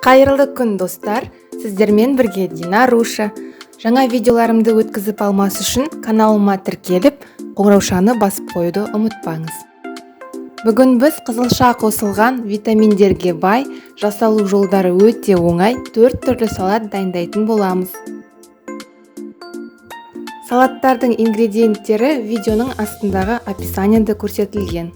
Қайырлы күн достар, сіздермен бірге Дина Руша. Жаңа видеоларымды өткізіп алмас үшін каналыма тіркеліп, қоңыраушаны басып қоюды ұмытпаңыз. Бүгін біз қызылша қосылған витаминдерге бай, жасалу жолдары өте оңай 4 түрлі салат дайындайтын боламыз. Салаттардың ингредиенттері видеоның астындағы описаниеде көрсетілген.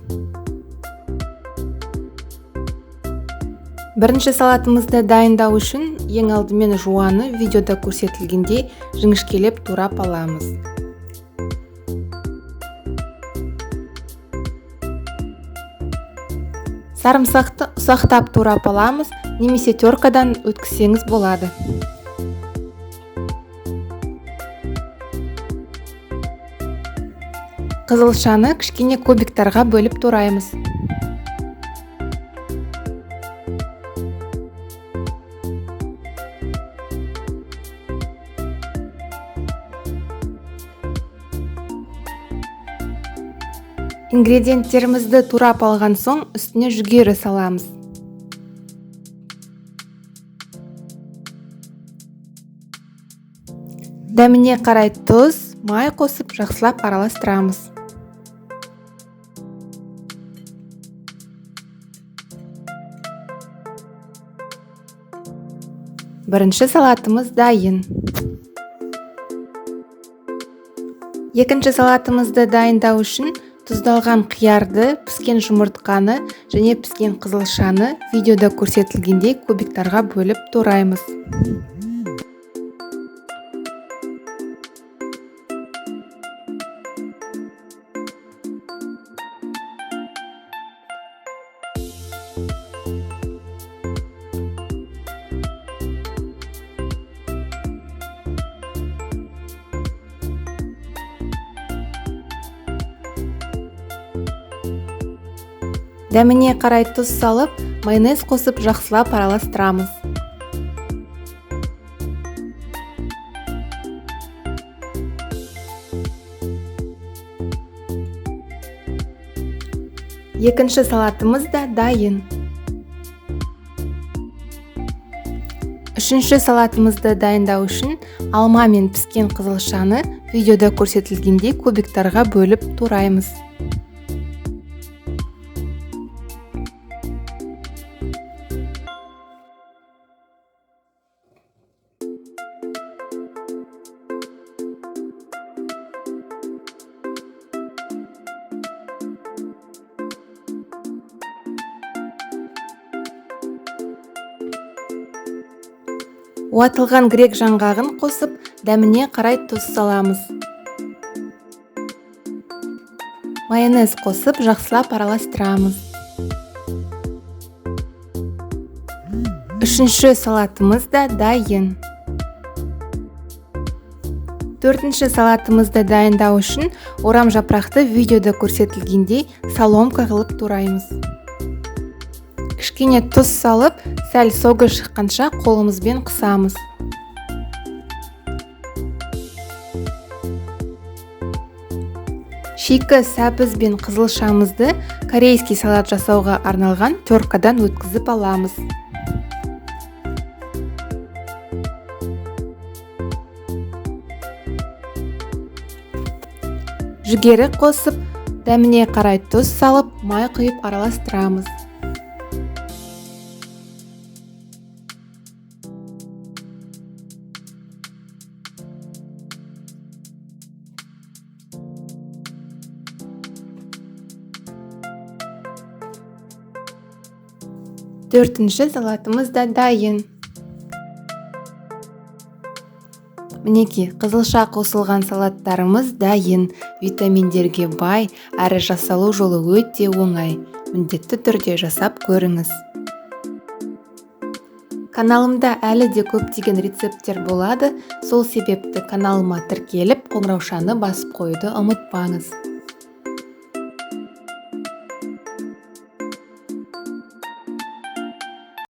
Бірінші салатымызды дайындау үшін ең алдымен жуаны видеода көрсетілгендей жіңішкелеп турап аламыз. Сарымсақты ұсақтап турап аламыз, немесе теркадан өткізсеңіз болады. Қызылшаны кішкене кубиктарға бөліп тураймыз. Ингредиенттерімізді турап алған соң үстіне жүгері саламыз. Дәміне қарай тұз, май қосып жақсылап араластырамыз. Бірінші салатымыз дайын. Екінші салатымызды дайындау үшін тұздалған қиярды, піскен жұмыртқаны және піскен қызылшаны видеода көрсетілгендей кубиктарға бөліп тураймыз. Дәміне қарай тұз салып, майонез қосып жақсылап араластырамыз. Екінші салатымыз да дайын. Үшінші салатымызды дайындау үшін алма мен піскен қызылшаны видеода көрсетілгендей кубиктарға бөліп тураймыз. Уатылған грек жаңғағын қосып, дәміне қарай тұз саламыз. Майонез қосып, жақсылап араластырамыз. Үшінші салатымыз да дайын. Төртінші салатымызды дайындау үшін орам жапырақты видеода көрсетілгендей соломка қылып тураймыз. Кішкене тұз салып, сәл соғы шыққанша қолымызбен қысамыз. Шикі сәбіз бен қызылшамызды корейский салат жасауға арналған теркадан өткізіп аламыз. Жүгері қосып, дәміне қарай тұз салып, май құйып араластырамыз. Төртінші салатымыз да дайын. Мінеки, қызылша қосылған салаттарымыз дайын, витаминдерге бай, әрі жасалу жолы өте оңай. Міндетті түрде жасап көріңіз. Каналымда әлі де көптеген рецепттер болады, сол себепті каналыма тіркеліп, қоңыраушаны басып қоюды ұмытпаңыз.